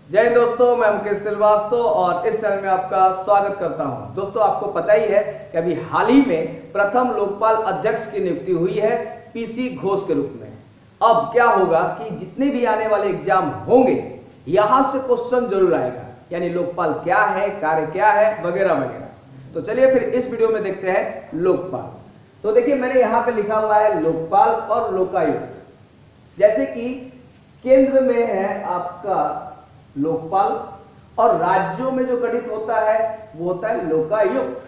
जय दोस्तों, मैं मुकेश श्रीवास्तव और इस चैनल में आपका स्वागत करता हूं। दोस्तों, आपको पता ही है कि अभी हाल ही में प्रथम लोकपाल अध्यक्ष की नियुक्ति हुई है पीसी घोष के रूप में। अब क्या होगा कि जितने भी आने वाले एग्जाम होंगे यहां से क्वेश्चन जरूर आएगा, यानी लोकपाल क्या है, कार्य क्या है, वगैरह वगैरह। तो चलिए फिर इस वीडियो में देखते हैं लोकपाल। तो देखिए, मैंने यहाँ पे लिखा हुआ है लोकपाल और लोकायुक्त। जैसे कि केंद्र में है आपका लोकपाल और राज्यों में जो गठित होता है वो होता है लोकायुक्त।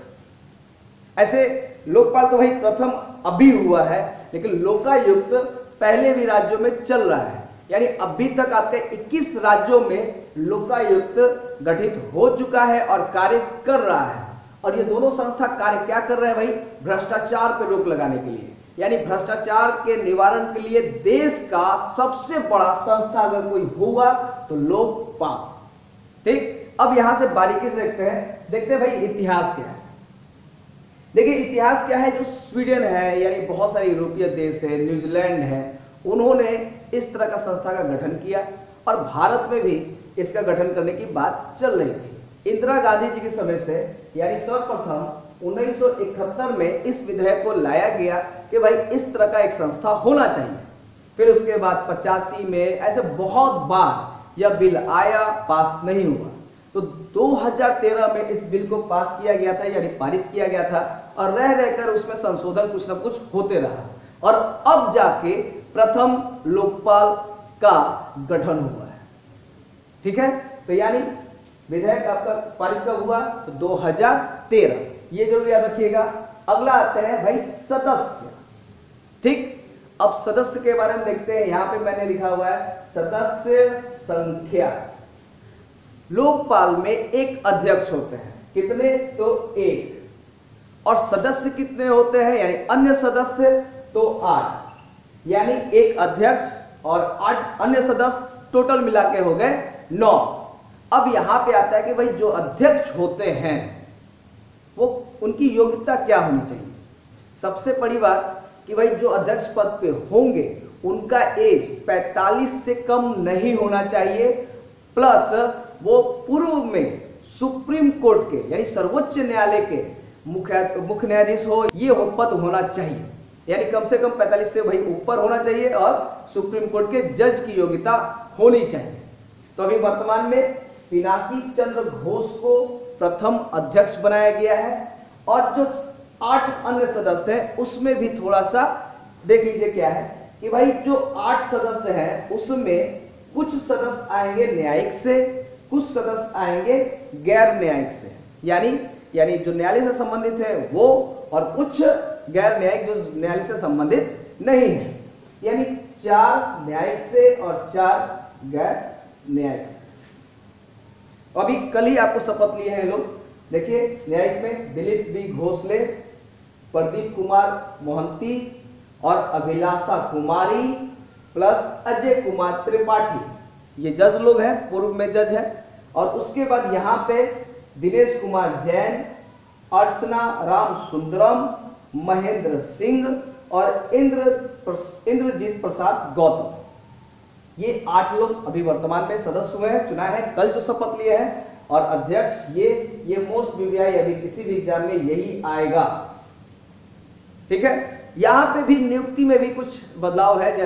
ऐसे लोकपाल तो भाई प्रथम अभी हुआ है, लेकिन लोकायुक्त पहले भी राज्यों में चल रहा है। यानी अभी तक आपके 21 राज्यों में लोकायुक्त गठित हो चुका है और कार्य कर रहा है। और ये दोनों संस्था कार्य क्या कर रहे हैं भाई? भ्रष्टाचार पर रोक लगाने के लिए, यानी भ्रष्टाचार के निवारण के लिए देश का सबसे बड़ा संस्था अगर कोई होगा तो लोकपाल। ठीक, अब यहां से बारीकी से देखते हैं भाई इतिहास क्या है। देखिए इतिहास क्या है, जो स्वीडन है यानी बहुत सारे यूरोपीय देश है, न्यूजीलैंड है, उन्होंने इस तरह का संस्था का गठन किया और भारत में भी इसका गठन करने की बात चल रही थी। इंदिरा गांधी जी के समय से यानी सर्वप्रथम 1971 में इस विधेयक को लाया गया कि भाई इस तरह का एक संस्था होना चाहिए। फिर उसके बाद 85 में ऐसे बहुत बार यह बिल आया, पास नहीं हुआ। तो 2013 में इस बिल को पास किया गया था, यानी पारित किया गया था, और रह रहकर उसमें संशोधन कुछ ना कुछ होते रहा और अब जाके प्रथम लोकपाल का गठन हुआ है। ठीक है, तो यानी विधेयक आपका पारित कब हुआ? तो 2013, ये जरूर याद रखिएगा। अगला आते हैं भाई सदस्य। ठीक, अब सदस्य के बारे में देखते हैं। यहां पे मैंने लिखा हुआ है सदस्य संख्या। लोकपाल में एक अध्यक्ष होते हैं, कितने? तो एक। और सदस्य कितने होते हैं, यानी अन्य सदस्य? तो 8, यानी एक अध्यक्ष और 8 अन्य सदस्य, टोटल मिला के हो गए 9। अब यहां पे आता है कि भाई जो अध्यक्ष होते हैं वो उनकी योग्यता क्या होनी चाहिए। सबसे बड़ी बात कि भाई जो अध्यक्ष पद पे होंगे उनका एज 45 से कम नहीं होना चाहिए, प्लस वो पूर्व में सुप्रीम कोर्ट के यानी सर्वोच्च न्यायालय के मुख्य न्यायाधीश हो, ये पद होना चाहिए। यानी कम से कम 45 से भाई ऊपर होना चाहिए और सुप्रीम कोर्ट के जज की योग्यता होनी चाहिए। तो अभी वर्तमान में पिनाकी चंद्र घोष को प्रथम अध्यक्ष बनाया गया है और जो 8 अन्य सदस्य हैं उसमें भी थोड़ा सा देख लीजिए क्या है कि भाई जो 8 सदस्य हैं उसमें कुछ सदस्य आएंगे न्यायिक से, कुछ सदस्य आएंगे गैर न्यायिक से, यानी जो न्यायालय से संबंधित है वो, और कुछ गैर न्यायिक जो न्यायालय से संबंधित नहीं है। यानी 4 न्यायिक से और 4 गैर न्यायिक से। अभी कल ही आपको शपथ लिए हैं लोग। देखिए न्यायिक में दिलीप बी घोषले, प्रदीप कुमार मोहंती और अभिलाषा कुमारी प्लस अजय कुमार त्रिपाठी, ये जज लोग हैं, पूर्व में जज है। और उसके बाद यहाँ पे दिनेश कुमार जैन, अर्चना राम सुंदरम, महेंद्र सिंह और इंद्रजीत प्रसाद गौतम, ये 8 लोग अभी वर्तमान में सदस्य हुए हैं, चुना है, कल जो शपथ लिए हैं। और अध्यक्ष ये मोस्ट वीवीआई अभी किसी भी एग्जाम में यही आएगा। ठीक है, यहां पे भी नियुक्ति में भी कुछ बदलाव है,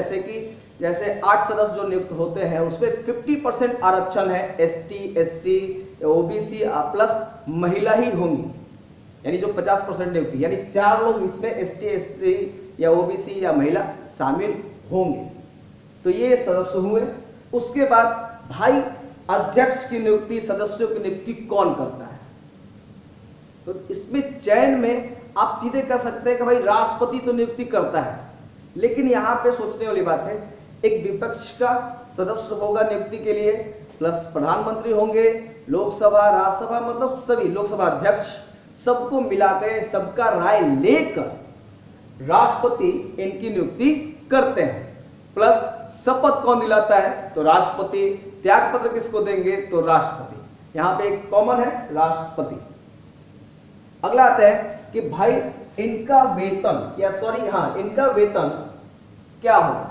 जैसे 8 सदस्य जो नियुक्त होते हैं उसमें 50% आरक्षण है, एसटी, एससी, ओबीसी प्लस महिला ही होंगी, यानी जो 50% नियुक्ति, यानी 4 लोग इसमें एसटी, एससी या ओबीसी या महिला शामिल होंगे। तो ये सदस्य हुए। उसके बाद भाई अध्यक्ष की नियुक्ति, सदस्यों की नियुक्ति कौन करता है? तो इसमें चयन में आप सीधे कह सकते हैं कि भाई राष्ट्रपति तो नियुक्ति करता है, लेकिन यहां पे सोचने वाली बात है, एक विपक्ष का सदस्य होगा नियुक्ति के लिए, प्लस प्रधानमंत्री होंगे, लोकसभा, राज्यसभा, मतलब सभी, लोकसभा अध्यक्ष, सबको मिलाकर सबका राय लेकर राष्ट्रपति इनकी नियुक्ति करते हैं। प्लस शपथ कौन दिलाता है? तो राष्ट्रपति। त्याग पत्र किसको देंगे? तो राष्ट्रपति। यहां पे एक कॉमन है, राष्ट्रपति। अगला आता है कि भाई इनका वेतन इनका वेतन क्या होगा?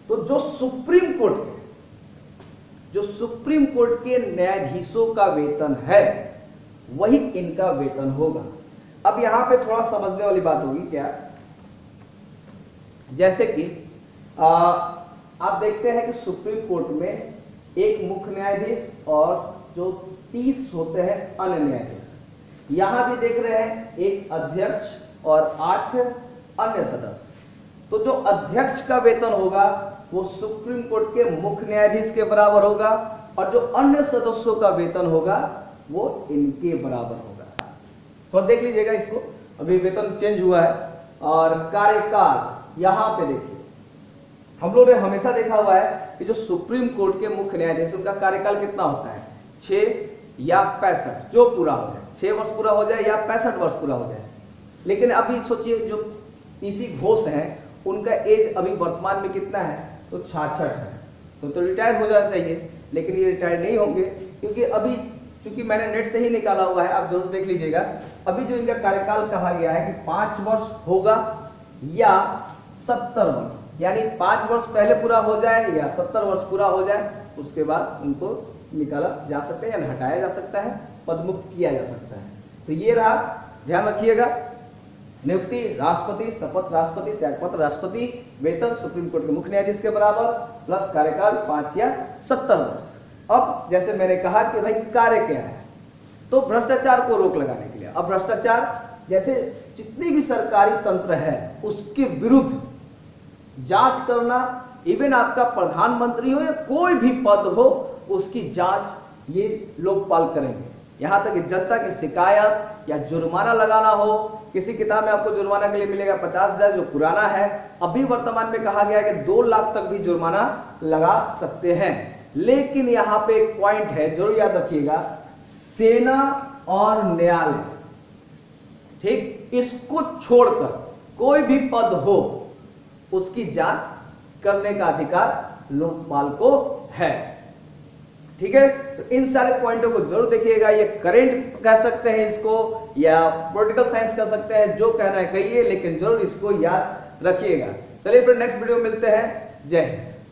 तो जो सुप्रीम कोर्ट जो सुप्रीम कोर्ट के न्यायाधीशों का वेतन है वही इनका वेतन होगा। अब यहां पे थोड़ा समझने वाली बात होगी क्या, जैसे कि आप देखते हैं कि सुप्रीम कोर्ट में एक मुख्य न्यायाधीश और जो 30 होते हैं अन्य न्यायाधीश। यहां भी देख रहे हैं एक अध्यक्ष और 8 अन्य सदस्य। तो जो अध्यक्ष का वेतन होगा वो सुप्रीम कोर्ट के मुख्य न्यायाधीश के बराबर होगा और जो अन्य सदस्यों का वेतन होगा वो इनके बराबर होगा। तो देख लीजिएगा इसको, अभी वेतन चेंज हुआ है। और कार्यकाल यहां पे देखिए, हम लोग ने हमेशा देखा हुआ है कि जो सुप्रीम कोर्ट के मुख्य न्यायाधीश उनका कार्यकाल कितना होता है, 6 या 65, जो पूरा हो जाए, 6 वर्ष पूरा हो जाए या 65 वर्ष पूरा हो जाए। लेकिन अभी सोचिए जो पीसी घोष हैं उनका एज अभी वर्तमान में कितना है, तो 66 है। तो रिटायर हो जाना चाहिए, लेकिन ये रिटायर नहीं होंगे क्योंकि अभी चूंकि मैंने नेट से ही निकाला हुआ है, आप जरूर देख लीजिएगा। अभी जो इनका कार्यकाल कहा गया है कि 5 वर्ष होगा या 70 वर्ष, यानी 5 वर्ष पहले पूरा हो जाए या 70 वर्ष पूरा हो जाए, उसके बाद उनको निकाला जा सकता है या हटाया जा सकता है, पदमुक्त किया जा सकता है। तो ये रहा, ध्यान रखिएगा। नियुक्ति राष्ट्रपति, शपथ राष्ट्रपति, त्यागपत्र राष्ट्रपति, वेतन सुप्रीम कोर्ट के मुख्य न्यायाधीश के बराबर, प्लस कार्यकाल 5 या 70 वर्ष। अब जैसे मैंने कहा कि भाई कार्य क्या है, तो भ्रष्टाचार को रोक लगाने के लिए, अब भ्रष्टाचार जैसे जितनी भी सरकारी तंत्र है उसके विरुद्ध जांच करना, इवन आपका प्रधानमंत्री हो या कोई भी पद हो उसकी जांच ये लोकपाल करेंगे। यहां तक कि जनता की शिकायत या जुर्माना लगाना हो, किसी किताब में आपको जुर्माना के लिए मिलेगा 50,000 जो पुराना है, अभी वर्तमान में कहा गया है कि 2 लाख तक भी जुर्माना लगा सकते हैं। लेकिन यहां पे एक पॉइंट है, जरूर याद रखिएगा, सेना और न्यायालय, ठीक, इसको छोड़कर कोई भी पद हो उसकी जांच करने का अधिकार लोकपाल को है। ठीक है, तो इन सारे पॉइंटों को जरूर देखिएगा। ये करेंट कह सकते हैं इसको या पॉलिटिकल साइंस कह सकते हैं, जो कहना है कहिए, लेकिन जरूर इसको याद रखिएगा। चलिए फिर नेक्स्ट वीडियो में मिलते हैं। जय हिंद।